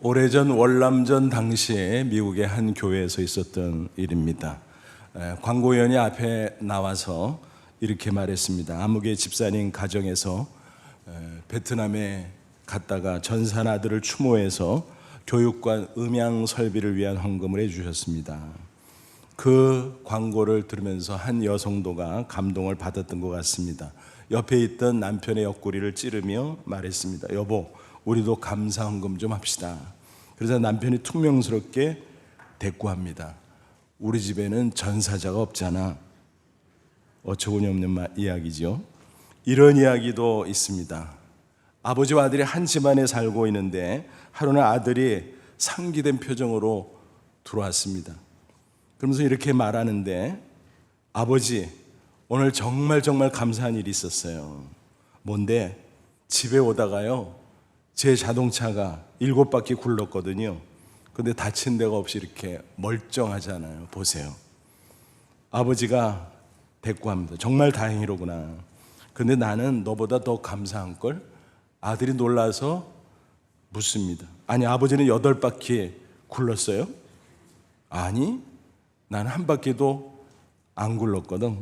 오래전 월남전 당시에 미국의 한 교회에서 있었던 일입니다. 광고연이 앞에 나와서 이렇게 말했습니다. 아무개 집사님 가정에서 베트남에 갔다가 전산 아들을 추모해서 교육관 음향 설비를 위한 헌금을 해주셨습니다. 그 광고를 들으면서 한 여성도가 감동을 받았던 것 같습니다. 옆에 있던 남편의 옆구리를 찌르며 말했습니다. 여보, 우리도 감사 헌금 좀 합시다. 그래서 남편이 퉁명스럽게 대꾸합니다. 우리 집에는 전사자가 없잖아. 어처구니 없는 이야기죠. 이런 이야기도 있습니다. 아버지와 아들이 한 집안에 살고 있는데 하루는 아들이 상기된 표정으로 들어왔습니다. 그러면서 이렇게 말하는데, 아버지, 오늘 정말 감사한 일이 있었어요. 뭔데? 집에 오다가요, 제 자동차가 7바퀴 굴렀거든요. 근데 다친 데가 없이 이렇게 멀쩡하잖아요. 보세요. 아버지가 대꾸합니다. 정말 다행이로구나. 근데 나는 너보다 더 감사한걸? 아들이 놀라서 묻습니다. 아니, 아버지는 8바퀴 굴렀어요? 아니, 나는 한 바퀴도 안 굴렀거든.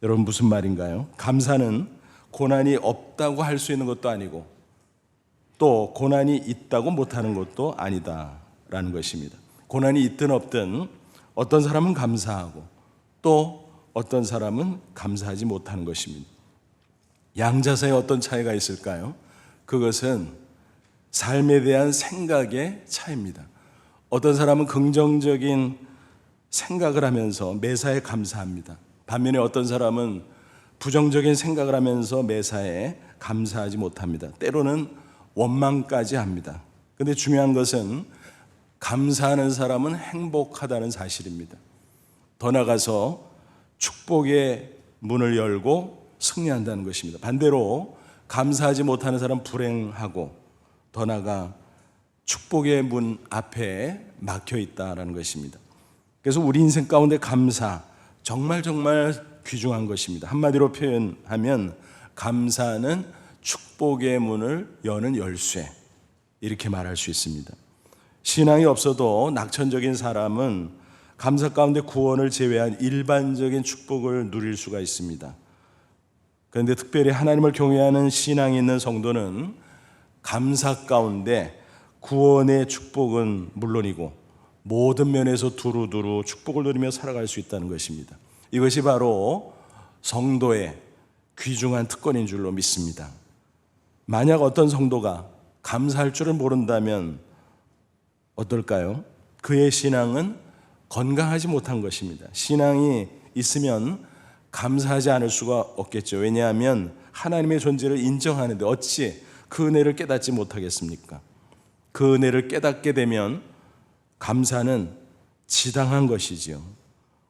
여러분, 무슨 말인가요? 감사는 고난이 없다고 할 수 있는 것도 아니고 또 고난이 있다고 못하는 것도 아니다라는 것입니다. 고난이 있든 없든 어떤 사람은 감사하고 또 어떤 사람은 감사하지 못하는 것입니다. 양자사에 어떤 차이가 있을까요? 그것은 삶에 대한 생각의 차이입니다. 어떤 사람은 긍정적인 생각을 하면서 매사에 감사합니다. 반면에 어떤 사람은 부정적인 생각을 하면서 매사에 감사하지 못합니다. 때로는 원망까지 합니다. 그런데 중요한 것은 감사하는 사람은 행복하다는 사실입니다. 더 나아가서 축복의 문을 열고 승리한다는 것입니다. 반대로 감사하지 못하는 사람은 불행하고 더 나아가 축복의 문 앞에 막혀 있다는 것입니다. 그래서 우리 인생 가운데 감사 정말 귀중한 것입니다. 한마디로 표현하면 감사는 축복의 문을 여는 열쇠, 이렇게 말할 수 있습니다. 신앙이 없어도 낙천적인 사람은 감사 가운데 구원을 제외한 일반적인 축복을 누릴 수가 있습니다. 그런데 특별히 하나님을 경외하는 신앙이 있는 성도는 감사 가운데 구원의 축복은 물론이고 모든 면에서 두루두루 축복을 누리며 살아갈 수 있다는 것입니다. 이것이 바로 성도의 귀중한 특권인 줄로 믿습니다. 만약 어떤 성도가 감사할 줄을 모른다면 어떨까요? 그의 신앙은 건강하지 못한 것입니다. 신앙이 있으면 감사하지 않을 수가 없겠죠. 왜냐하면 하나님의 존재를 인정하는데 어찌 그 은혜를 깨닫지 못하겠습니까? 그 은혜를 깨닫게 되면 감사는 지당한 것이지요.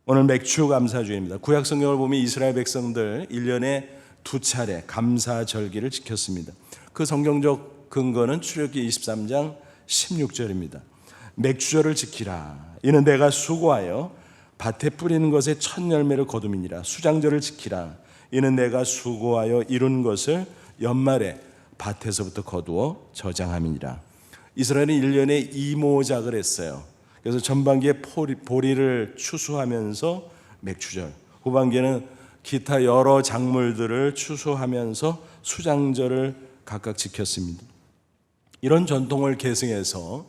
오늘 맥주 감사주일입니다. 구약 성경을 보면 이스라엘 백성들 1년에 2차례 감사절기를 지켰습니다. 그 성경적 근거는 출애굽기 23장 16절입니다. 맥주절을 지키라. 이는 내가 수고하여 밭에 뿌리는 것에 첫 열매를 거둠이니라. 수장절을 지키라. 이는 내가 수고하여 이룬 것을 연말에 밭에서부터 거두어 저장함이니라. 이스라엘은 1년에 이모작을 했어요. 그래서 전반기에 보리를 추수하면서 맥주절, 후반기에는 기타 여러 작물들을 추수하면서 수장절을 각각 지켰습니다. 이런 전통을 계승해서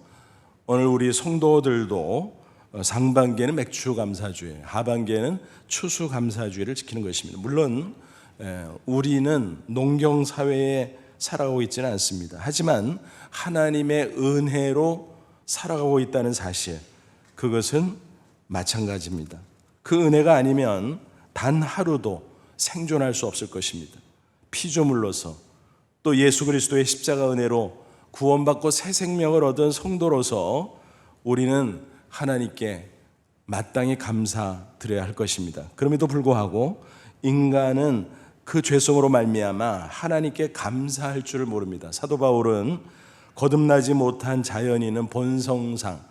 오늘 우리 성도들도 상반기에는 맥주 감사주일, 하반기에는 추수 감사주일을 지키는 것입니다. 물론 우리는 농경 사회에 살아가고 있지는 않습니다. 하지만 하나님의 은혜로 살아가고 있다는 사실, 그것은 마찬가지입니다. 그 은혜가 아니면 단 하루도 생존할 수 없을 것입니다. 피조물로서 또 예수 그리스도의 십자가 은혜로 구원받고 새 생명을 얻은 성도로서 우리는 하나님께 마땅히 감사드려야 할 것입니다. 그럼에도 불구하고 인간은 그 죄성으로 말미암아 하나님께 감사할 줄을 모릅니다. 사도 바울은 거듭나지 못한 자연인은 본성상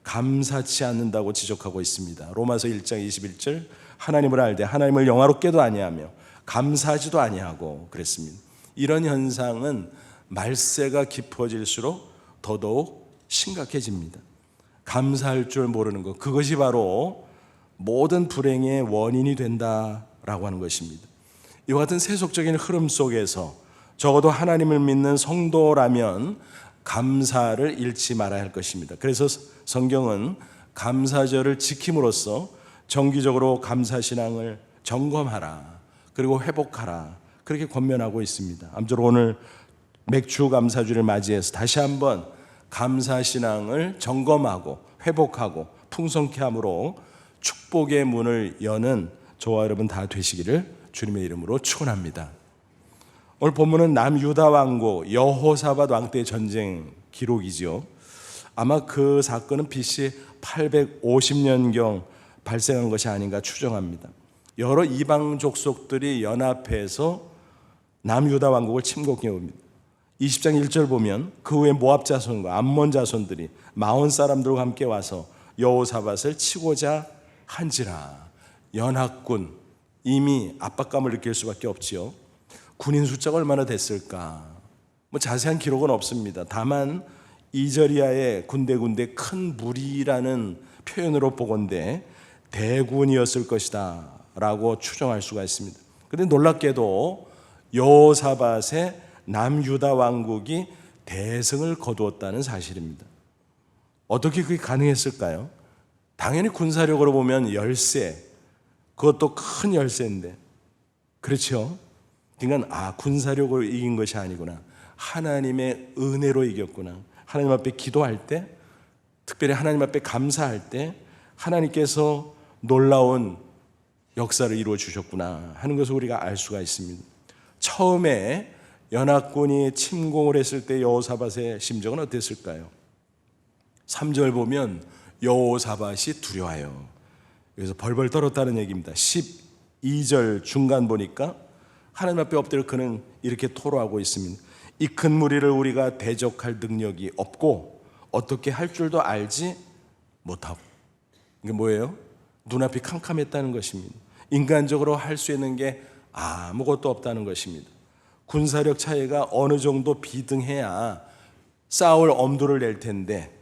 감사치 않는다고 지적하고 있습니다. 로마서 1장 21절, 하나님을 알되 하나님을 영화롭게도 아니하며 감사하지도 아니하고 그랬습니다. 이런 현상은 말세가 깊어질수록 더더욱 심각해집니다. 감사할 줄 모르는 것, 그것이 바로 모든 불행의 원인이 된다라고 하는 것입니다. 이와 같은 세속적인 흐름 속에서 적어도 하나님을 믿는 성도라면 감사를 잃지 말아야 할 것입니다. 그래서 성경은 감사절을 지킴으로써 정기적으로 감사신앙을 점검하라, 그리고 회복하라, 그렇게 권면하고 있습니다. 아무쪼록 오늘 맥주 감사주를 맞이해서 다시 한번 감사신앙을 점검하고 회복하고 풍성케 함으로 축복의 문을 여는 저와 여러분 다 되시기를 주님의 이름으로 축원합니다. 오늘 본문은 남유다 왕국 여호사밧 왕 때의 전쟁 기록이죠. 아마 그 사건은 BC 850년경 발생한 것이 아닌가 추정합니다. 여러 이방 족속들이 연합해서 남유다 왕국을 침공해 옵니다. 20장 1절 보면 그 후에 모압 자손과 암몬 자손들이 마온 사람들과 함께 와서 여호사밧을 치고자 한지라. 연합군, 이미 압박감을 느낄 수밖에 없지요. 군인 숫자가 얼마나 됐을까? 자세한 기록은 없습니다. 다만 이저리아의 군데군데 큰 무리라는 표현으로 보건대 대군이었을 것이다 라고 추정할 수가 있습니다. 그런데 놀랍게도 여호사밧의 남유다 왕국이 대승을 거두었다는 사실입니다. 어떻게 그게 가능했을까요? 당연히 군사력으로 보면 열세, 그것도 큰 열세인데, 그렇죠? 그러니까 군사력으로 이긴 것이 아니구나, 하나님의 은혜로 이겼구나, 하나님 앞에 기도할 때, 특별히 하나님 앞에 감사할 때 하나님께서 놀라운 역사를 이루어 주셨구나 하는 것을 우리가 알 수가 있습니다. 처음에 연합군이 침공을 했을 때 여호사밧의 심정은 어땠을까요? 3절 보면 여호사밧이 두려워요. 그래서 벌벌 떨었다는 얘기입니다. 12절 중간 보니까 하나님 앞에 엎드려 그는 이렇게 토로하고 있습니다. 이 큰 무리를 우리가 대적할 능력이 없고 어떻게 할 줄도 알지 못하고. 이게 뭐예요? 눈앞이 캄캄했다는 것입니다. 인간적으로 할 수 있는 게 아무것도 없다는 것입니다. 군사력 차이가 어느 정도 비등해야 싸울 엄두를 낼 텐데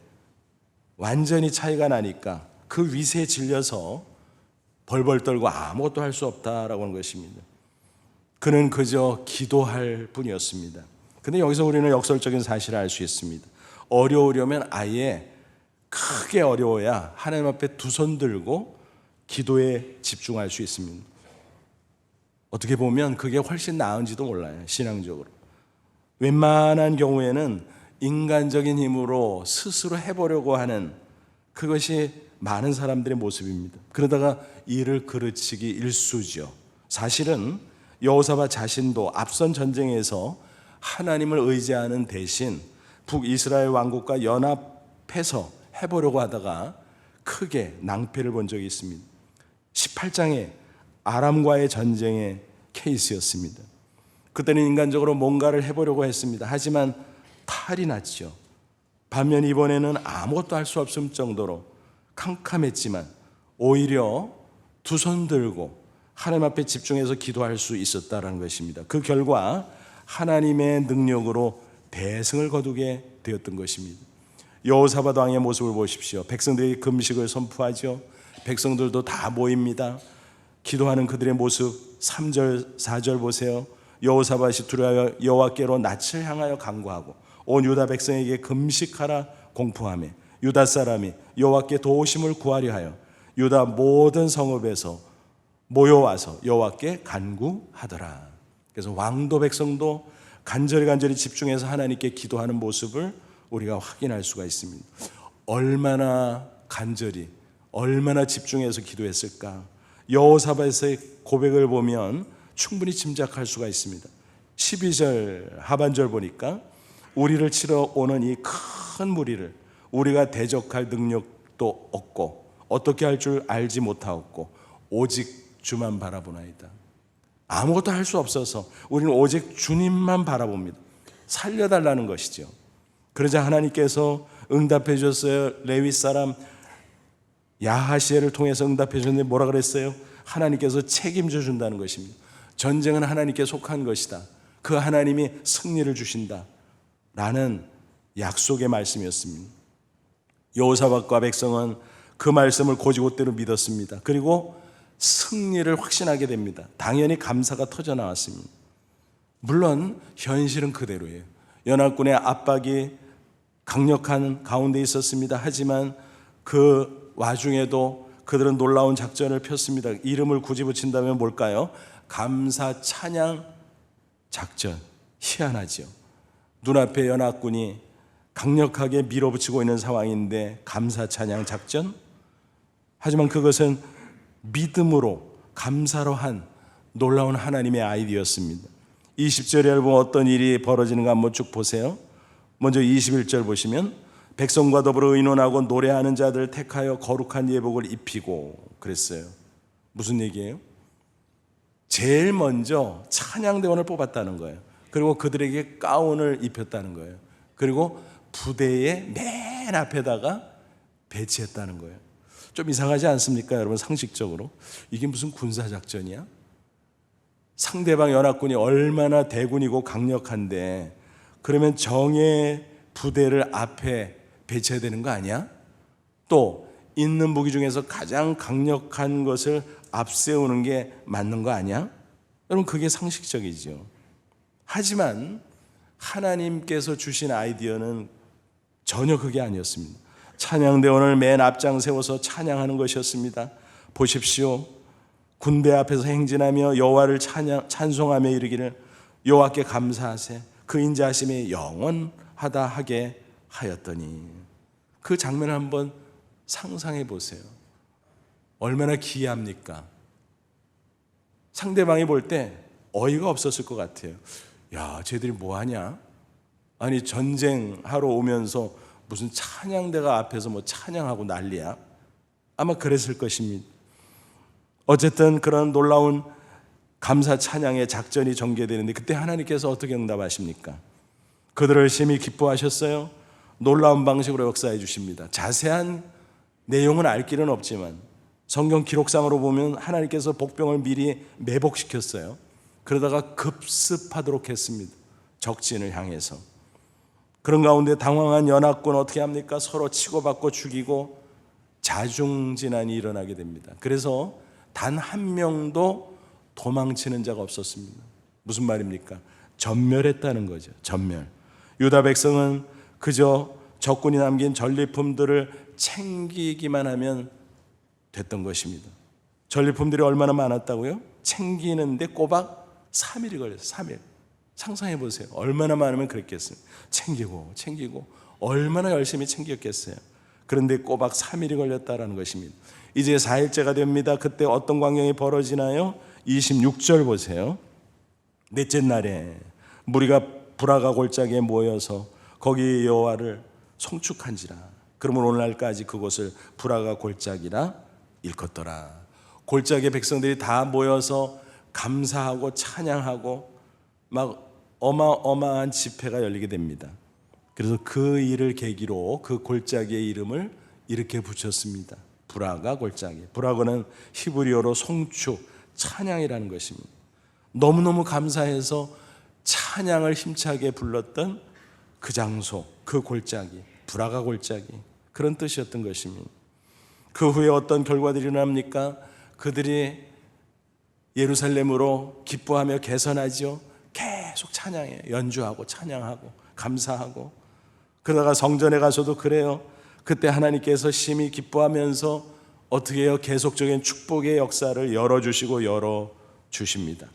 완전히 차이가 나니까 그 위세에 질려서 벌벌 떨고 아무것도 할 수 없다라고 하는 것입니다. 그는 그저 기도할 뿐이었습니다. 근데 여기서 우리는 역설적인 사실을 알 수 있습니다. 어려우려면 아예 크게 어려워야 하나님 앞에 두 손 들고 기도에 집중할 수 있습니다. 어떻게 보면 그게 훨씬 나은지도 몰라요. 신앙적으로 웬만한 경우에는 인간적인 힘으로 스스로 해보려고 하는 그것이 많은 사람들의 모습입니다. 그러다가 일을 그르치기 일쑤죠. 사실은 여호사밧 자신도 앞선 전쟁에서 하나님을 의지하는 대신 북이스라엘 왕국과 연합해서 해보려고 하다가 크게 낭패를 본 적이 있습니다. 18장에 아람과의 전쟁의 케이스였습니다. 그때는 인간적으로 뭔가를 해보려고 했습니다. 하지만 탈이 났죠. 반면 이번에는 아무것도 할 수 없을 정도로 캄캄했지만 오히려 두 손 들고 하나님 앞에 집중해서 기도할 수 있었다는 것입니다. 그 결과 하나님의 능력으로 대승을 거두게 되었던 것입니다. 여호사밧 왕의 모습을 보십시오. 백성들이 금식을 선포하죠. 백성들도 다 모입니다. 기도하는 그들의 모습 3절 4절 보세요. 여호사밧이 두려워 여호와께로 낯을 향하여 간구하고 온 유다 백성에게 금식하라 공포하며 유다 사람이 여호와께 도우심을 구하려 하여 유다 모든 성읍에서 모여와서 여호와께 간구하더라. 그래서 왕도 백성도 간절히 집중해서 하나님께 기도하는 모습을 우리가 확인할 수가 있습니다. 얼마나 간절히 얼마나 집중해서 기도했을까. 여호사밧의 고백을 보면 충분히 짐작할 수가 있습니다. 12절 하반절 보니까 우리를 치러 오는 이 큰 무리를 우리가 대적할 능력도 없고 어떻게 할 줄 알지 못하였고 오직 주만 바라보나이다. 아무것도 할 수 없어서 우리는 오직 주님만 바라봅니다. 살려달라는 것이죠. 그러자 하나님께서 응답해 주셨어요. 레위 사람 야하시엘을 통해서 응답해 주셨는데 뭐라 그랬어요? 하나님께서 책임져 준다는 것입니다. 전쟁은 하나님께 속한 것이다. 그 하나님이 승리를 주신다 라는 약속의 말씀이었습니다. 여호사밧과 백성은 그 말씀을 곧이곧대로 믿었습니다. 그리고 승리를 확신하게 됩니다. 당연히 감사가 터져 나왔습니다. 물론 현실은 그대로예요. 연합군의 압박이 강력한 가운데 있었습니다. 하지만 그 와중에도 그들은 놀라운 작전을 폈습니다. 이름을 굳이 붙인다면 뭘까요? 감사 찬양 작전. 희한하죠. 눈앞에 연합군이 강력하게 밀어붙이고 있는 상황인데 감사 찬양 작전? 하지만 그것은 믿음으로 감사로 한 놀라운 하나님의 아이디어였습니다. 20절에 여러분 어떤 일이 벌어지는가 한번 쭉 보세요. 먼저 21절 보시면 백성과 더불어 의논하고 노래하는 자들을 택하여 거룩한 예복을 입히고 그랬어요. 무슨 얘기예요? 제일 먼저 찬양대원을 뽑았다는 거예요. 그리고 그들에게 가운을 입혔다는 거예요. 그리고 부대의 맨 앞에다가 배치했다는 거예요. 좀 이상하지 않습니까, 여러분? 상식적으로 이게 무슨 군사작전이야? 상대방 연합군이 얼마나 대군이고 강력한데 그러면 정예 부대를 앞에 배치해야 되는 거 아니야? 또 있는 무기 중에서 가장 강력한 것을 앞세우는 게 맞는 거 아니야? 여러분 그게 상식적이죠. 하지만 하나님께서 주신 아이디어는 전혀 그게 아니었습니다. 찬양대원을 맨 앞장 세워서 찬양하는 것이었습니다. 보십시오. 군대 앞에서 행진하며 여호와를 찬송하며 이르기를 여호와께 감사하세 그 인자하심이 영원하다 하게 하였더니 그 장면을 한번 상상해 보세요. 얼마나 기이합니까? 상대방이 볼 때 어이가 없었을 것 같아요. 야, 쟤들이 뭐하냐? 아니 전쟁하러 오면서 무슨 찬양대가 앞에서 뭐 찬양하고 난리야? 아마 그랬을 것입니다. 어쨌든 그런 놀라운 감사 찬양의 작전이 전개되는데 그때 하나님께서 어떻게 응답하십니까? 그들을 심히 기뻐하셨어요. 놀라운 방식으로 역사해 주십니다. 자세한 내용은 알 길은 없지만 성경 기록상으로 보면 하나님께서 복병을 미리 매복시켰어요. 그러다가 급습하도록 했습니다. 적진을 향해서. 그런 가운데 당황한 연합군 어떻게 합니까? 서로 치고받고 죽이고 자중진환이 일어나게 됩니다. 그래서 단 한 명도 도망치는 자가 없었습니다. 무슨 말입니까? 전멸했다는 거죠. 전멸. 유다 백성은 그저 적군이 남긴 전리품들을 챙기기만 하면 됐던 것입니다. 전리품들이 얼마나 많았다고요? 챙기는데 꼬박 3일이 걸렸어요. 3일. 상상해 보세요. 얼마나 많으면 그랬겠어요. 챙기고 얼마나 열심히 챙겼겠어요. 그런데 꼬박 3일이 걸렸다라는 것입니다. 이제 4일째가 됩니다. 그때 어떤 광경이 벌어지나요? 26절 보세요. 넷째 날에 무리가 브라가 골짜기에 모여서 거기 여호와를 송축한지라. 그러면 오늘날까지 그곳을 브라가 골짜기라 일컫더라. 골짜기에 백성들이 다 모여서 감사하고 찬양하고 막 어마어마한 집회가 열리게 됩니다. 그래서 그 일을 계기로 그 골짜기의 이름을 이렇게 붙였습니다. 브라가 골짜기. 브라가는 히브리어로 송축, 찬양이라는 것입니다. 너무너무 감사해서 찬양을 힘차게 불렀던 그 장소, 그 골짜기, 브라가 골짜기, 그런 뜻이었던 것입니다. 그 후에 어떤 결과들이 일어납니까? 그들이 예루살렘으로 기뻐하며 개선하죠. 계속 찬양해요. 연주하고 찬양하고 감사하고. 그러다가 성전에 가서도 그래요. 그때 하나님께서 심히 기뻐하면서 어떻게 해요? 계속적인 축복의 역사를 열어주시고 열어주십니다.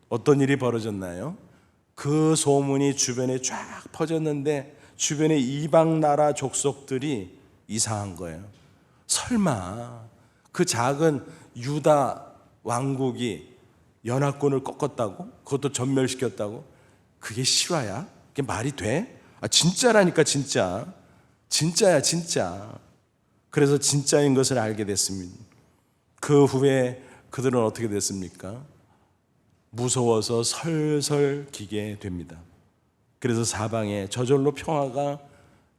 어떤 일이 벌어졌나요? 그 소문이 주변에 쫙 퍼졌는데 주변의 이방 나라 족속들이 이상한 거예요. 설마 그 작은 유다 왕국이 연합군을 꺾었다고? 그것도 전멸시켰다고? 그게 실화야? 그게 말이 돼? 아, 진짜라니까 진짜. 진짜야 진짜. 그래서 진짜인 것을 알게 됐습니다. 그 후에 그들은 어떻게 됐습니까? 무서워서 설설 기게 됩니다. 그래서 사방에 저절로 평화가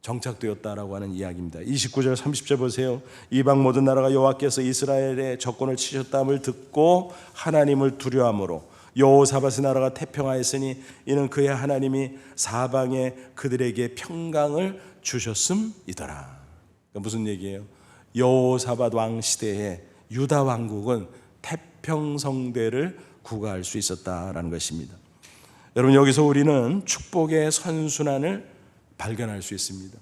정착되었다라고 하는 이야기입니다. 29절 30절 보세요. 이방 모든 나라가 여호와께서 이스라엘의 적군을 치셨다함을 듣고 하나님을 두려워함으로 여호사밧의 나라가 태평하였으니 이는 그의 하나님이 사방에 그들에게 평강을 주셨음이더라. 그러니까 무슨 얘기예요? 여호사밧 왕 시대에 유다 왕국은 태평성대를 구가할 수 있었다라는 것입니다. 여러분, 여기서 우리는 축복의 선순환을 발견할 수 있습니다.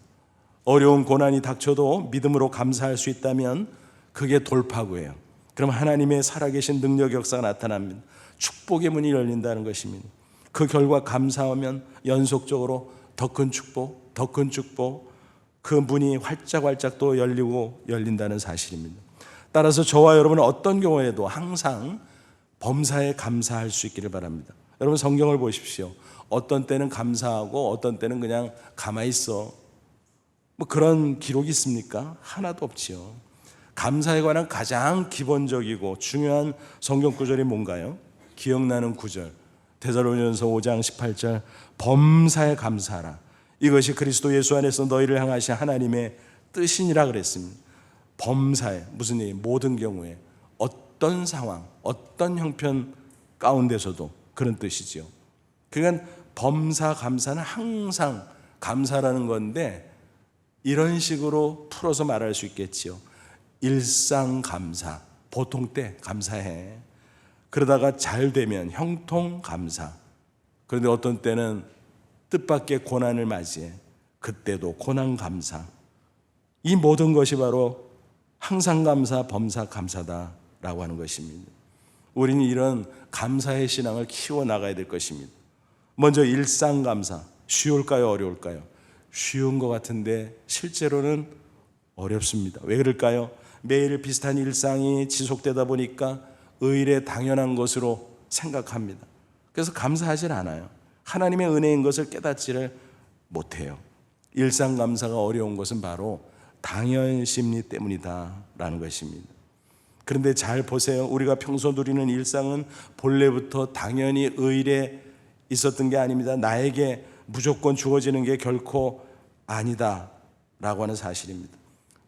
어려운 고난이 닥쳐도 믿음으로 감사할 수 있다면 그게 돌파구예요. 그럼 하나님의 살아계신 능력 역사가 나타납니다. 축복의 문이 열린다는 것입니다. 그 결과 감사하면 연속적으로 더 큰 축복, 더 큰 축복, 그 문이 활짝활짝 또 열린다는 사실입니다. 따라서 저와 여러분은 어떤 경우에도 항상 범사에 감사할 수 있기를 바랍니다. 여러분, 성경을 보십시오. 어떤 때는 감사하고 어떤 때는 그냥 가만히 있어. 뭐 그런 기록이 있습니까? 하나도 없지요. 감사에 관한 가장 기본적이고 중요한 성경 구절이 뭔가요? 기억나는 구절, 데살로니가서 5장 18절, 범사에 감사하라. 이것이 그리스도 예수 안에서 너희를 향하신 하나님의 뜻이니라 그랬습니다. 범사에, 무슨 얘기? 모든 경우에, 어떤 상황, 어떤 형편 가운데서도 그런 뜻이지요. 그러니까 범사 감사는 항상 감사라는 건데, 이런 식으로 풀어서 말할 수 있겠지요. 일상 감사, 보통 때 감사해. 그러다가 잘 되면 형통 감사. 그런데 어떤 때는 뜻밖의 고난을 맞이해. 그때도 고난 감사. 이 모든 것이 바로 항상 감사, 범사 감사다라고 하는 것입니다. 우리는 이런 감사의 신앙을 키워나가야 될 것입니다. 먼저 일상 감사. 쉬울까요? 어려울까요? 쉬운 것 같은데 실제로는 어렵습니다. 왜 그럴까요? 매일 비슷한 일상이 지속되다 보니까 의일에 당연한 것으로 생각합니다. 그래서 감사하지 않아요. 하나님의 은혜인 것을 깨닫지를 못해요. 일상 감사가 어려운 것은 바로 당연심리 때문이다라는 것입니다. 그런데 잘 보세요. 우리가 평소 누리는 일상은 본래부터 당연히 의일에 있었던 게 아닙니다. 나에게 무조건 주어지는 게 결코 아니다라고 하는 사실입니다.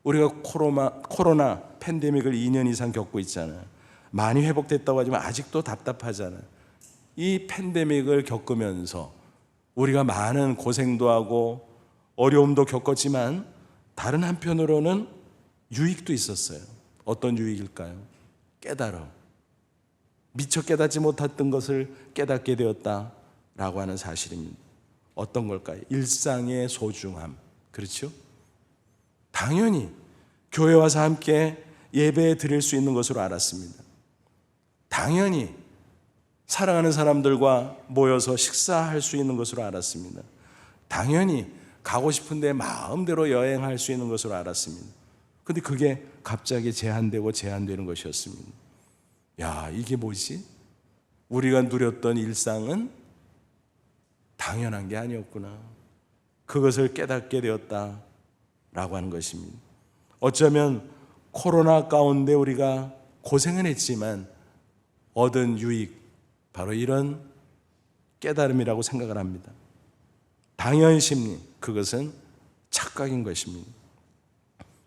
우리가 코로나 팬데믹을 2년 이상 겪고 있잖아요. 많이 회복됐다고 하지만 아직도 답답하잖아요. 이 팬데믹을 겪으면서 우리가 많은 고생도 하고 어려움도 겪었지만 다른 한편으로는 유익도 있었어요. 어떤 유익일까요? 깨달음. 미처 깨닫지 못했던 것을 깨닫게 되었다라고 하는 사실입니다. 어떤 걸까요? 일상의 소중함. 그렇죠? 당연히 교회 와서 함께 예배 드릴 수 있는 것으로 알았습니다. 당연히 사랑하는 사람들과 모여서 식사할 수 있는 것으로 알았습니다. 당연히 가고 싶은데 마음대로 여행할 수 있는 것으로 알았습니다. 그런데 그게 갑자기 제한되는 것이었습니다. 야, 이게 뭐지? 우리가 누렸던 일상은 당연한 게 아니었구나. 그것을 깨닫게 되었다라고 하는 것입니다. 어쩌면 코로나 가운데 우리가 고생은 했지만 얻은 유익, 바로 이런 깨달음이라고 생각을 합니다. 당연심리, 그것은 착각인 것입니다.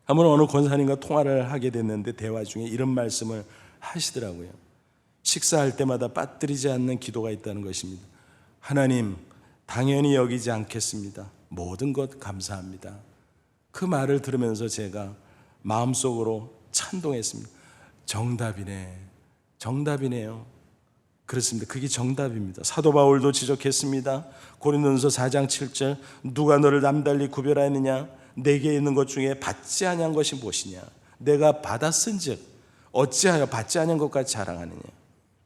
한번 어느 권사님과 통화를 하게 됐는데 대화 중에 이런 말씀을 하시더라고요. 식사할 때마다 빠뜨리지 않는 기도가 있다는 것입니다. 하나님, 당연히 여기지 않겠습니다. 모든 것 감사합니다. 그 말을 들으면서 제가 마음속으로 찬동했습니다. 정답이네요. 그렇습니다. 그게 정답입니다. 사도 바울도 지적했습니다. 고린도전서 4장 7절, 누가 너를 남달리 구별하느냐? 내게 있는 것 중에 받지 아니한 것이 무엇이냐? 내가 받았은즉 어찌하여 받지 아니한 것까지 자랑하느냐?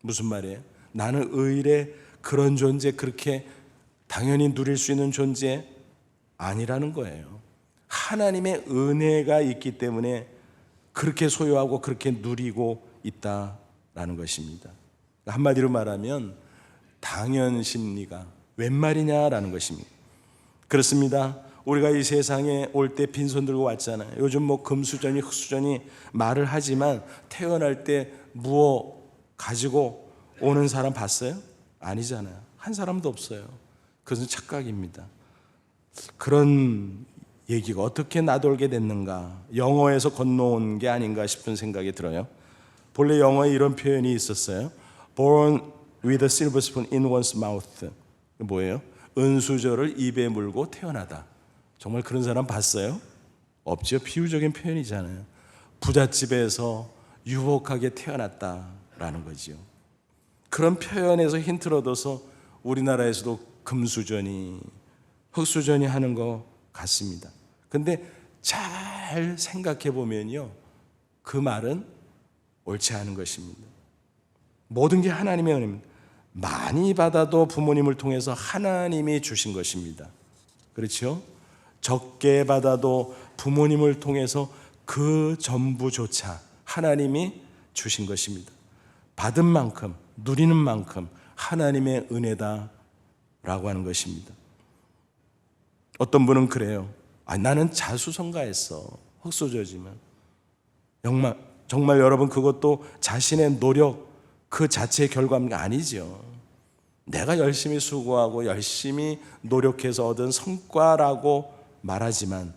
무슨 말이에요? 나는 의일의 그런 존재, 그렇게 당연히 누릴 수 있는 존재 아니라는 거예요. 하나님의 은혜가 있기 때문에 그렇게 소유하고 그렇게 누리고 있다라는 것입니다. 한마디로 말하면 당연심리가 웬 말이냐라는 것입니다. 그렇습니다. 우리가 이 세상에 올 때 빈손 들고 왔잖아요. 요즘 뭐 금수저니 흙수저니 말을 하지만 태어날 때 무엇 가지고 오는 사람 봤어요? 아니잖아요. 한 사람도 없어요. 그것은 착각입니다. 그런 얘기가 어떻게 나돌게 됐는가? 영어에서 건너온 게 아닌가 싶은 생각이 들어요. 본래 영어에 이런 표현이 있었어요. Born with a silver spoon in one's mouth. 뭐예요? 은수저를 입에 물고 태어나다. 정말 그런 사람 봤어요? 없죠. 비유적인 표현이잖아요. 부잣집에서 유복하게 태어났다라는 거죠. 그런 표현에서 힌트를 얻어서 우리나라에서도 금수저니 흙수저니 하는 것 같습니다. 근데 잘 생각해 보면요, 그 말은 옳지 않은 것입니다. 모든 게 하나님의 은혜입니다. 많이 받아도 부모님을 통해서 하나님이 주신 것입니다. 그렇죠? 적게 받아도 부모님을 통해서 그 전부조차 하나님이 주신 것입니다. 받은 만큼, 누리는 만큼 하나님의 은혜다라고 하는 것입니다. 어떤 분은 그래요. 나는 자수성가했어. 흙수저지만. 정말 여러분, 그것도 자신의 노력 그 자체의 결과가 아니죠. 내가 열심히 수고하고 열심히 노력해서 얻은 성과라고 말하지만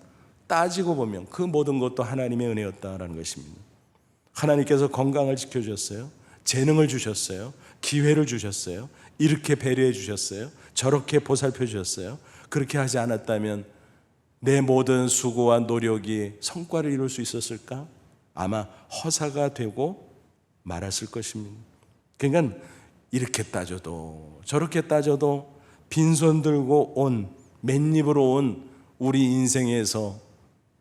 따지고 보면 그 모든 것도 하나님의 은혜였다라는 것입니다. 하나님께서 건강을 지켜주셨어요. 재능을 주셨어요. 기회를 주셨어요. 이렇게 배려해 주셨어요. 저렇게 보살펴 주셨어요. 그렇게 하지 않았다면 내 모든 수고와 노력이 성과를 이룰 수 있었을까? 아마 허사가 되고 말았을 것입니다. 그러니까 이렇게 따져도 저렇게 따져도 빈손 들고 온, 맨입으로 온 우리 인생에서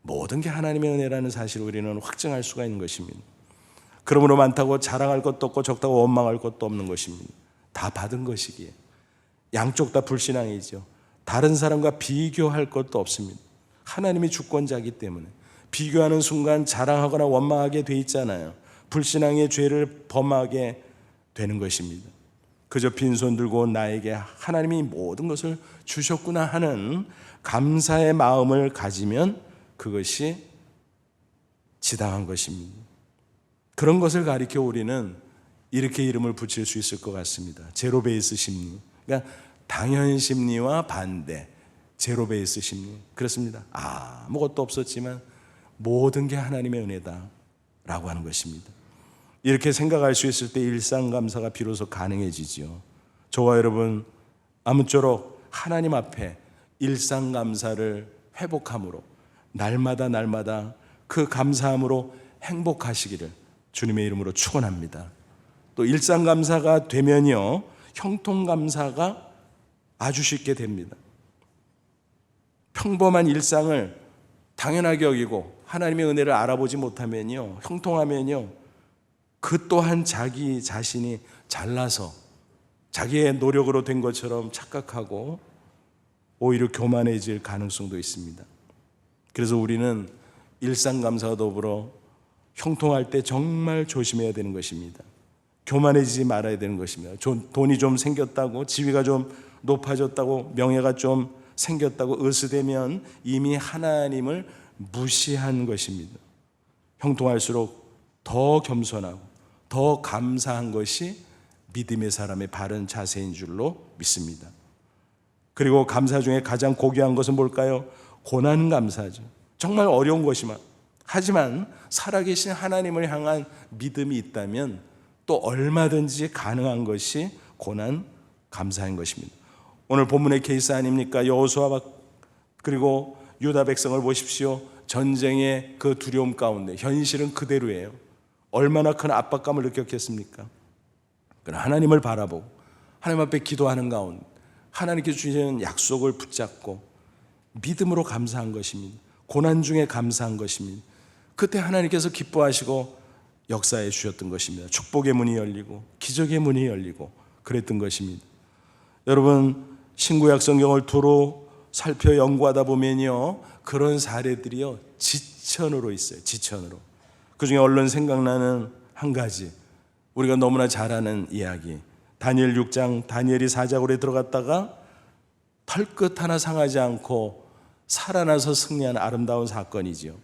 모든 게 하나님의 은혜라는 사실을 우리는 확증할 수가 있는 것입니다. 그러므로 많다고 자랑할 것도 없고 적다고 원망할 것도 없는 것입니다. 다 받은 것이기에. 양쪽 다 불신앙이죠. 다른 사람과 비교할 것도 없습니다. 하나님이 주권자이기 때문에 비교하는 순간 자랑하거나 원망하게 돼 있잖아요. 불신앙의 죄를 범하게 되는 것입니다. 그저 빈손 들고 온 나에게 하나님이 모든 것을 주셨구나 하는 감사의 마음을 가지면 그것이 지당한 것입니다. 그런 것을 가리켜 우리는 이렇게 이름을 붙일 수 있을 것 같습니다. 제로 베이스 심리. 그러니까 당연 심리와 반대, 제로 베이스 심리. 그렇습니다. 아무것도 없었지만 모든 게 하나님의 은혜다라고 하는 것입니다. 이렇게 생각할 수 있을 때 일상감사가 비로소 가능해지죠. 저와 여러분 아무쪼록 하나님 앞에 일상감사를 회복함으로 날마다 그 감사함으로 행복하시기를 주님의 이름으로 축원합니다. 또 일상감사가 되면요, 형통감사가 아주 쉽게 됩니다. 평범한 일상을 당연하게 여기고 하나님의 은혜를 알아보지 못하면요, 형통하면요, 그 또한 자기 자신이 잘나서 자기의 노력으로 된 것처럼 착각하고 오히려 교만해질 가능성도 있습니다. 그래서 우리는 일상감사와 더불어 형통할 때 정말 조심해야 되는 것입니다. 교만해지지 말아야 되는 것입니다. 돈이 좀 생겼다고, 지위가 좀 높아졌다고, 명예가 좀 생겼다고 으스대면 이미 하나님을 무시한 것입니다. 형통할수록 더 겸손하고 더 감사한 것이 믿음의 사람의 바른 자세인 줄로 믿습니다. 그리고 감사 중에 가장 고귀한 것은 뭘까요? 고난 감사죠. 정말 어려운 것이만, 하지만 살아계신 하나님을 향한 믿음이 있다면 또 얼마든지 가능한 것이 고난 감사인 것입니다. 오늘 본문의 케이스 아닙니까? 여호수아와 그리고 유다 백성을 보십시오. 전쟁의 그 두려움 가운데 현실은 그대로예요. 얼마나 큰 압박감을 느꼈겠습니까? 그러나 하나님을 바라보고 하나님 앞에 기도하는 가운데 하나님께 주시는 약속을 붙잡고 믿음으로 감사한 것입니다. 고난 중에 감사한 것입니다. 그때 하나님께서 기뻐하시고 역사해 주셨던 것입니다. 축복의 문이 열리고 기적의 문이 열리고 그랬던 것입니다. 여러분, 신구약 성경을 두루 살펴 연구하다 보면요, 그런 사례들이요 지천으로 있어요. 지천으로. 그 중에 얼른 생각나는 한 가지, 우리가 너무나 잘 아는 이야기, 다니엘 6장, 다니엘이 사자굴에 들어갔다가 털끝 하나 상하지 않고 살아나서 승리한 아름다운 사건이지요.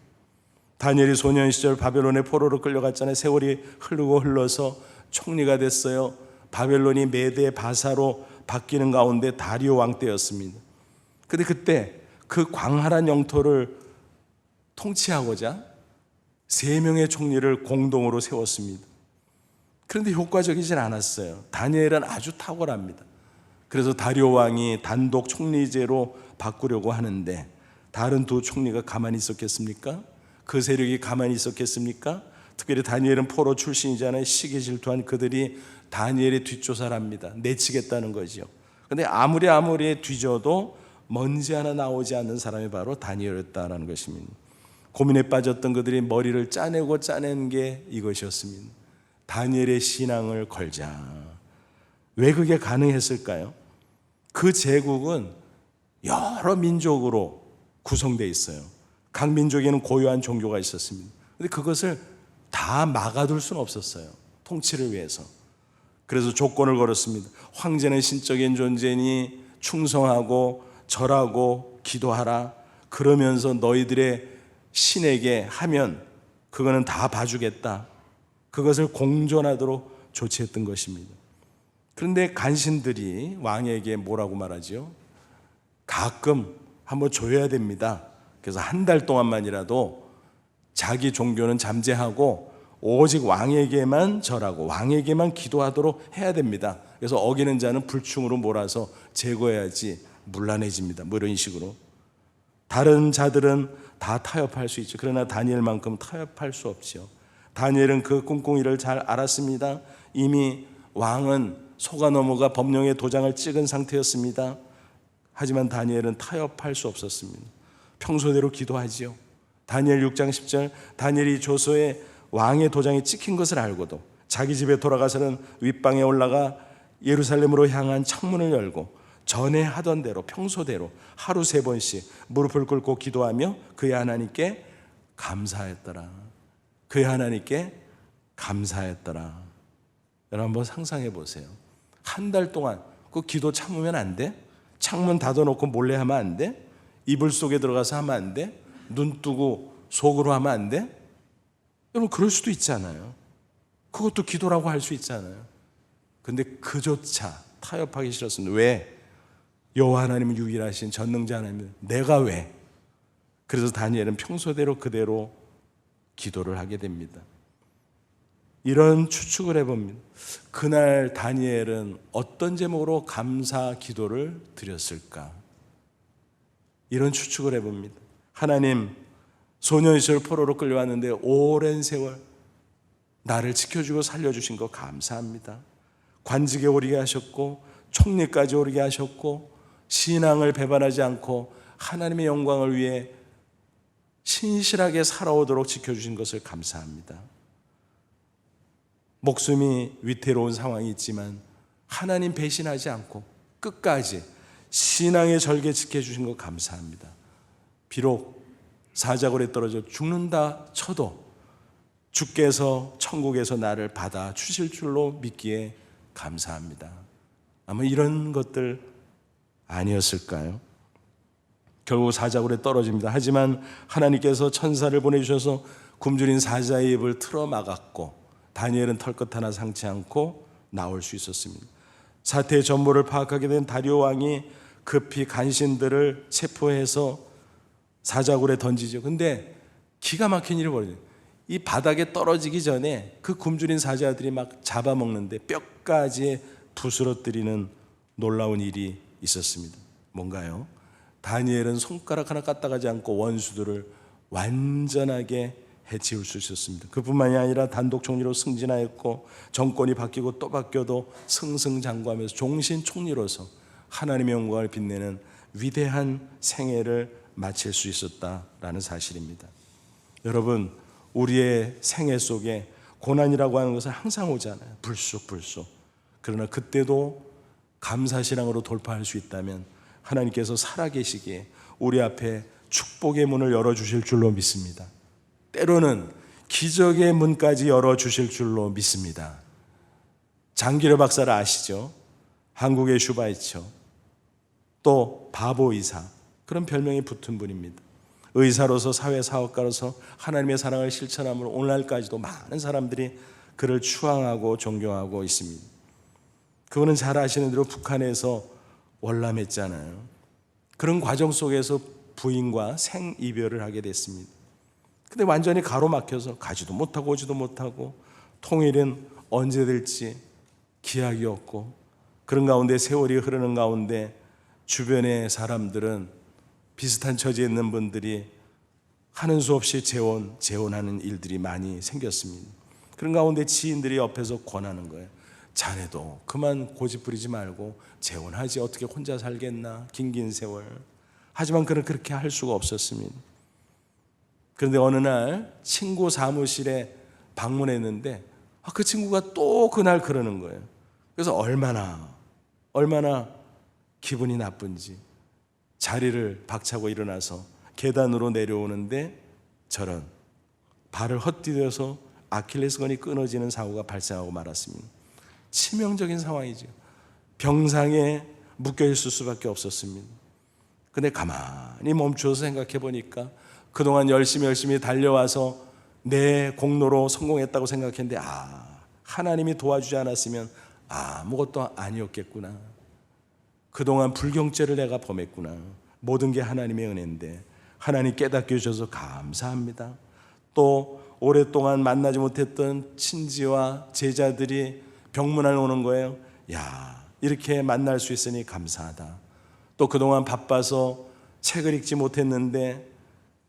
다니엘이 소년 시절 바벨론의 포로로 끌려갔잖아요. 세월이 흘러서 총리가 됐어요. 바벨론이 메대 바사로 바뀌는 가운데 다리오 왕 때였습니다. 근데 그때 그 광활한 영토를 통치하고자 3명의 총리를 공동으로 세웠습니다. 그런데 효과적이진 않았어요. 다니엘은 아주 탁월합니다. 그래서 다리오 왕이 단독 총리제로 바꾸려고 하는데 다른 두 총리가 가만히 있었겠습니까? 그 세력이 가만히 있었겠습니까? 특별히 다니엘은 포로 출신이잖아요. 시기 질투한 그들이 다니엘의 뒷조사를 합니다. 내치겠다는 거죠. 그런데 아무리 뒤져도 먼지 하나 나오지 않는 사람이 바로 다니엘이었다는 것입니다. 고민에 빠졌던 그들이 머리를 짜낸 게 이것이었습니다. 다니엘의 신앙을 걸자. 왜 그게 가능했을까요? 그 제국은 여러 민족으로 구성되어 있어요. 각 민족에는 고유한 종교가 있었습니다. 그런데 그것을 다 막아둘 수는 없었어요. 통치를 위해서. 그래서 조건을 걸었습니다. 황제는 신적인 존재니 충성하고 절하고 기도하라. 그러면서 너희들의 신에게 하면 그거는 다 봐주겠다. 그것을 공존하도록 조치했던 것입니다. 그런데 간신들이 왕에게 뭐라고 말하죠? 가끔 한번 줘야 됩니다. 그래서 한 달 동안만이라도 자기 종교는 잠재하고 오직 왕에게만 절하고 왕에게만 기도하도록 해야 됩니다. 그래서 어기는 자는 불충으로 몰아서 제거해야지 문란해집니다. 뭐 이런 식으로. 다른 자들은 다 타협할 수 있죠. 그러나 다니엘만큼 타협할 수 없죠. 다니엘은 그 꿍꿍이를 잘 알았습니다. 이미 왕은 속아 넘어가 법령의 도장을 찍은 상태였습니다. 하지만 다니엘은 타협할 수 없었습니다. 평소대로 기도하지요. 다니엘 6장 10절, 다니엘이 조서에 왕의 도장이 찍힌 것을 알고도 자기 집에 돌아가서는 윗방에 올라가 예루살렘으로 향한 창문을 열고 전에 하던 대로 평소대로 하루 3번씩 무릎을 꿇고 기도하며 그의 하나님께 감사했더라. 그의 하나님께 감사했더라. 여러분 한번 상상해 보세요. 한 달 동안 그 기도 참으면 안 돼? 창문 닫아놓고 몰래 하면 안 돼? 이불 속에 들어가서 하면 안 돼? 눈 뜨고 속으로 하면 안 돼? 여러분 그럴 수도 있잖아요. 그것도 기도라고 할 수 있잖아요. 근데 그조차 타협하기 싫었습니다. 왜? 여호와 하나님은 유일하신 전능자 하나님, 내가 왜? 그래서 다니엘은 평소대로 그대로 기도를 하게 됩니다. 이런 추측을 해봅니다. 그날 다니엘은 어떤 제목으로 감사 기도를 드렸을까? 이런 추측을 해봅니다. 하나님, 소년 시절 포로로 끌려왔는데 오랜 세월 나를 지켜주고 살려주신 거 감사합니다. 관직에 오르게 하셨고 총리까지 오르게 하셨고 신앙을 배반하지 않고 하나님의 영광을 위해 신실하게 살아오도록 지켜주신 것을 감사합니다. 목숨이 위태로운 상황이 있지만 하나님 배신하지 않고 끝까지 신앙의 절개 지켜주신 것 감사합니다. 비록 사자굴에 떨어져 죽는다 쳐도 주께서 천국에서 나를 받아 주실 줄로 믿기에 감사합니다. 아마 이런 것들 아니었을까요? 결국 사자굴에 떨어집니다. 하지만 하나님께서 천사를 보내주셔서 굶주린 사자의 입을 틀어 막았고 다니엘은 털끝 하나 상치 않고 나올 수 있었습니다. 사태의 전모를 파악하게 된 다리오 왕이 급히 간신들을 체포해서 사자굴에 던지죠. 근데 기가 막힌 일이 벌어져요. 이 바닥에 떨어지기 전에 그 굶주린 사자들이 막 잡아먹는데 뼈까지 부스러뜨리는 놀라운 일이 있었습니다. 뭔가요? 다니엘은 손가락 하나 까딱하지 않고 원수들을 완전하게 해치울 수 있었습니다. 그뿐만이 아니라 단독 총리로 승진하였고 정권이 바뀌고 또 바뀌어도 승승장구하면서 종신 총리로서 하나님의 영광을 빛내는 위대한 생애를 마칠 수 있었다라는 사실입니다. 여러분, 우리의 생애 속에 고난이라고 하는 것은 항상 오잖아요. 불쑥. 그러나 그때도 감사신앙으로 돌파할 수 있다면 하나님께서 살아계시기에 우리 앞에 축복의 문을 열어주실 줄로 믿습니다. 때로는 기적의 문까지 열어주실 줄로 믿습니다. 장기려 박사를 아시죠? 한국의 슈바이처, 또 바보 의사, 그런 별명이 붙은 분입니다. 의사로서 사회사업가로서 하나님의 사랑을 실천함으로 오늘날까지도 많은 사람들이 그를 추앙하고 존경하고 있습니다. 그분은 잘 아시는 대로 북한에서 월남했잖아요. 그런 과정 속에서 부인과 생이별을 하게 됐습니다. 근데 완전히 가로막혀서 가지도 못하고 오지도 못하고 통일은 언제 될지 기약이 없고, 그런 가운데 세월이 흐르는 가운데 주변의 사람들은, 비슷한 처지에 있는 분들이 하는 수 없이 재혼하는 일들이 많이 생겼습니다. 그런 가운데 지인들이 옆에서 권하는 거예요. 자네도 그만 고집 부리지 말고 재혼하지, 어떻게 혼자 살겠나, 긴긴 세월. 하지만 그는 그렇게 할 수가 없었습니다. 그런데 어느 날 친구 사무실에 방문했는데 그 친구가 또 그날 그러는 거예요. 그래서 얼마나 기분이 나쁜지 자리를 박차고 일어나서 계단으로 내려오는데 저런 발을 헛디뎌서 아킬레스건이 끊어지는 사고가 발생하고 말았습니다. 치명적인 상황이죠. 병상에 묶여있을 수밖에 없었습니다. 근데 가만히 멈춰서 생각해 보니까 그동안 열심히 달려와서 내 공로로 성공했다고 생각했는데 하나님이 도와주지 않았으면 아무것도 아니었겠구나. 그동안 불경죄를 내가 범했구나. 모든 게 하나님의 은혜인데 하나님 깨닫게 해주셔서 감사합니다. 또 오랫동안 만나지 못했던 친지와 제자들이 병문안 오는 거예요. 이렇게 만날 수 있으니 감사하다. 또 그동안 바빠서 책을 읽지 못했는데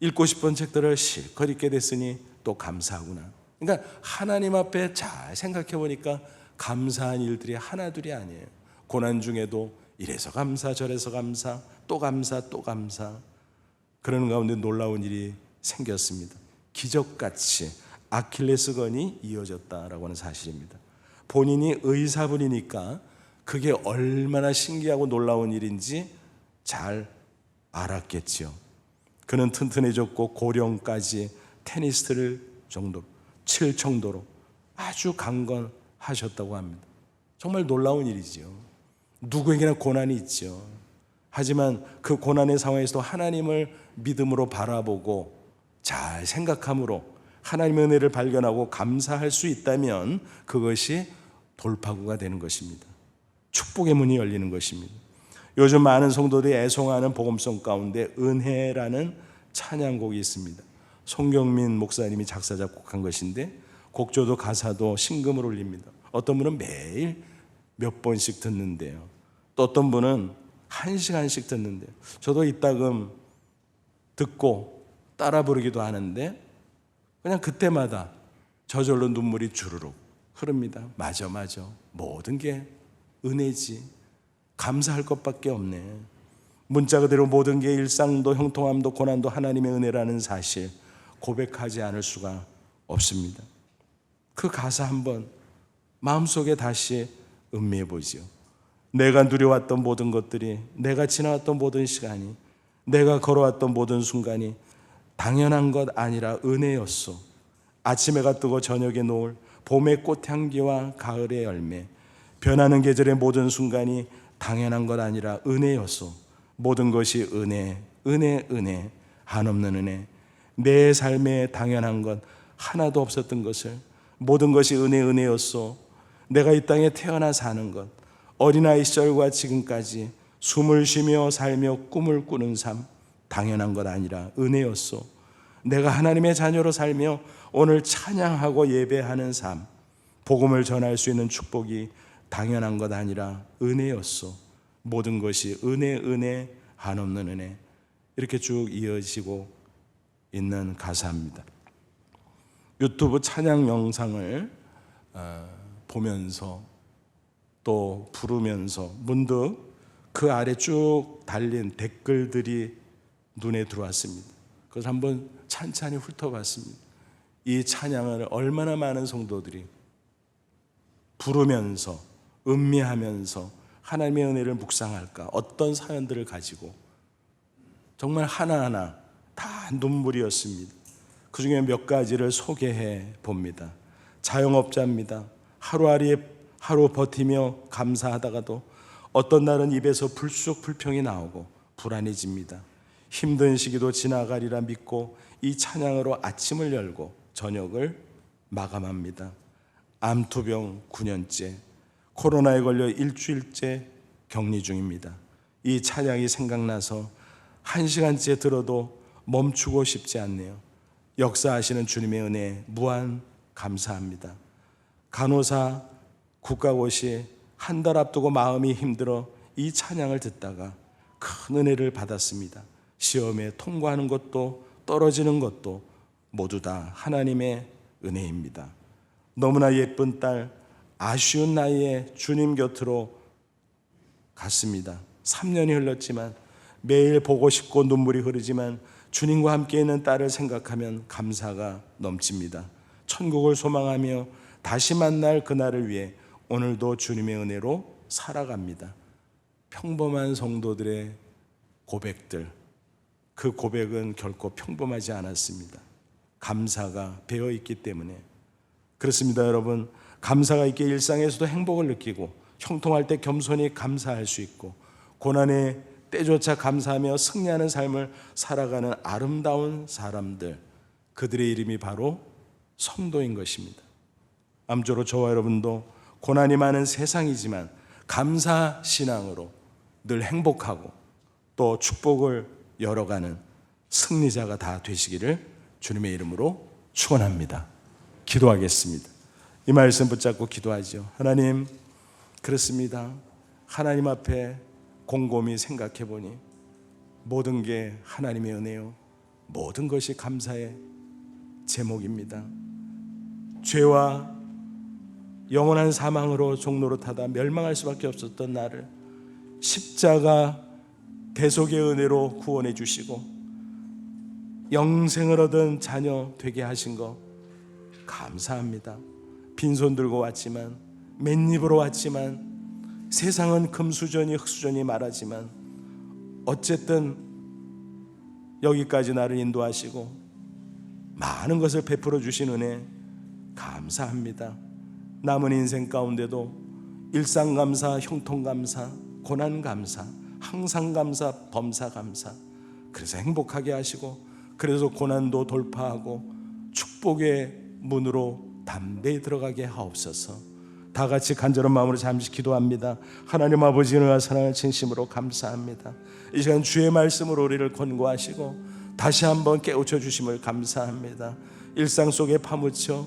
읽고 싶은 책들을 실컷 읽게 됐으니 또 감사하구나. 그러니까 하나님 앞에 잘 생각해 보니까 감사한 일들이 하나둘이 아니에요. 고난 중에도 이래서 감사 저래서 감사, 또 감사 또 감사. 그러는 가운데 놀라운 일이 생겼습니다. 기적같이 아킬레스건이 이어졌다라고 하는 사실입니다. 본인이 의사분이니까 그게 얼마나 신기하고 놀라운 일인지 잘 알았겠죠. 그는 튼튼해졌고 고령까지 테니스를 칠 정도로 아주 강건하셨다고 합니다. 정말 놀라운 일이죠. 누구에게나 고난이 있죠. 하지만 그 고난의 상황에서도 하나님을 믿음으로 바라보고 잘 생각함으로 하나님의 은혜를 발견하고 감사할 수 있다면 그것이 돌파구가 되는 것입니다. 축복의 문이 열리는 것입니다. 요즘 많은 성도들이 애송하는 복음성 가운데 은혜라는 찬양곡이 있습니다. 송경민 목사님이 작사 작곡한 것인데 곡조도 가사도 신금을 올립니다. 어떤 분은 매일 몇 번씩 듣는데요. 또 어떤 분은 1시간씩 듣는데요. 저도 이따금 듣고 따라 부르기도 하는데 그냥 그때마다 저절로 눈물이 주르륵 흐릅니다. 맞아. 모든 게 은혜지. 감사할 것밖에 없네. 문자 그대로 모든 게 일상도 형통함도 고난도 하나님의 은혜라는 사실 고백하지 않을 수가 없습니다. 그 가사 한번 마음속에 다시 음미해 보지요. 내가 누려왔던 모든 것들이, 내가 지나왔던 모든 시간이, 내가 걸어왔던 모든 순간이 당연한 것 아니라 은혜였소. 아침 해가 뜨고 저녁에 노을, 봄의 꽃향기와 가을의 열매, 변하는 계절의 모든 순간이 당연한 것 아니라 은혜였소. 모든 것이 은혜, 한없는 은혜. 내 삶에 당연한 것 하나도 없었던 것을 모든 것이 은혜였소. 내가 이 땅에 태어나 사는 것, 어린아이 시절과 지금까지 숨을 쉬며 살며 꿈을 꾸는 삶 당연한 것 아니라 은혜였소. 내가 하나님의 자녀로 살며 오늘 찬양하고 예배하는 삶, 복음을 전할 수 있는 축복이 당연한 것 아니라 은혜였소. 모든 것이 은혜, 한없는 은혜. 이렇게 쭉 이어지고 있는 가사입니다. 유튜브 찬양 영상을 보면서 또 부르면서 문득 그 아래 쭉 달린 댓글들이 눈에 들어왔습니다. 그래서 한번 찬찬히 훑어봤습니다. 이 찬양을 얼마나 많은 성도들이 부르면서 음미하면서 하나님의 은혜를 묵상할까, 어떤 사연들을 가지고 정말 하나하나 다 눈물이었습니다. 그 중에 몇 가지를 소개해 봅니다. 자영업자입니다. 하루 버티며 감사하다가도 어떤 날은 입에서 불평이 나오고 불안해집니다. 힘든 시기도 지나가리라 믿고 이 찬양으로 아침을 열고 저녁을 마감합니다. 암투병 9년째, 코로나에 걸려 일주일째 격리 중입니다. 이 찬양이 생각나서 1시간째 들어도 멈추고 싶지 않네요. 역사하시는 주님의 은혜 무한 감사합니다. 간호사 국가고시 한 달 앞두고 마음이 힘들어 이 찬양을 듣다가 큰 은혜를 받았습니다. 시험에 통과하는 것도 떨어지는 것도 모두 다 하나님의 은혜입니다. 너무나 예쁜 딸, 아쉬운 나이에 주님 곁으로 갔습니다. 3년이 흘렀지만 매일 보고 싶고 눈물이 흐르지만 주님과 함께 있는 딸을 생각하면 감사가 넘칩니다. 천국을 소망하며 다시 만날 그날을 위해 오늘도 주님의 은혜로 살아갑니다. 평범한 성도들의 고백들, 그 고백은 결코 평범하지 않았습니다. 감사가 배어 있기 때문에 그렇습니다. 여러분, 감사가 있기에 일상에서도 행복을 느끼고 형통할 때 겸손히 감사할 수 있고 고난의 때조차 감사하며 승리하는 삶을 살아가는 아름다운 사람들, 그들의 이름이 바로 성도인 것입니다. 아무쪼록 저와 여러분도 고난이 많은 세상이지만 감사 신앙으로 늘 행복하고 또 축복을 열어가는 승리자가 다 되시기를 주님의 이름으로 축원합니다. 기도하겠습니다. 이 말씀 붙잡고 기도하죠. 하나님, 그렇습니다. 하나님 앞에 곰곰이 생각해 보니 모든 게 하나님의 은혜요, 모든 것이 감사의 제목입니다. 죄와 영원한 사망으로 종노릇하다 멸망할 수밖에 없었던 나를 십자가 대속의 은혜로 구원해 주시고 영생을 얻은 자녀 되게 하신 거 감사합니다. 빈손 들고 왔지만, 맨입으로 왔지만, 세상은 금수저니 흑수저니 말하지만 어쨌든 여기까지 나를 인도하시고 많은 것을 베풀어 주신 은혜 감사합니다. 남은 인생 가운데도 일상감사, 형통감사, 고난감사, 항상감사, 범사감사, 그래서 행복하게 하시고 그래서 고난도 돌파하고 축복의 문으로 담대히 들어가게 하옵소서. 다 같이 간절한 마음으로 잠시 기도합니다. 하나님 아버지 은혜와 사랑을 진심으로 감사합니다. 이 시간 주의 말씀으로 우리를 권고하시고 다시 한번 깨우쳐 주심을 감사합니다. 일상 속에 파묻혀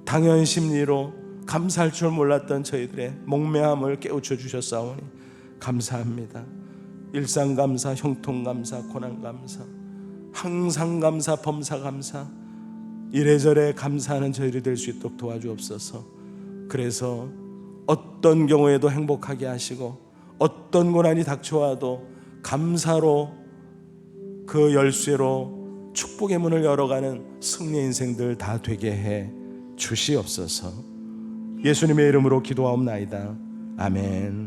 당연 심리로 감사할 줄 몰랐던 저희들의 목매함을 깨우쳐 주셨사오니 감사합니다. 일상 감사, 형통 감사, 고난 감사, 항상 감사, 범사 감사, 이래저래 감사하는 저희들이 될 수 있도록 도와주옵소서. 그래서 어떤 경우에도 행복하게 하시고 어떤 고난이 닥쳐와도 감사로 그 열쇠로 축복의 문을 열어가는 승리의 인생들 다 되게 해 주시옵소서. 예수님의 이름으로 기도하옵나이다. 아멘.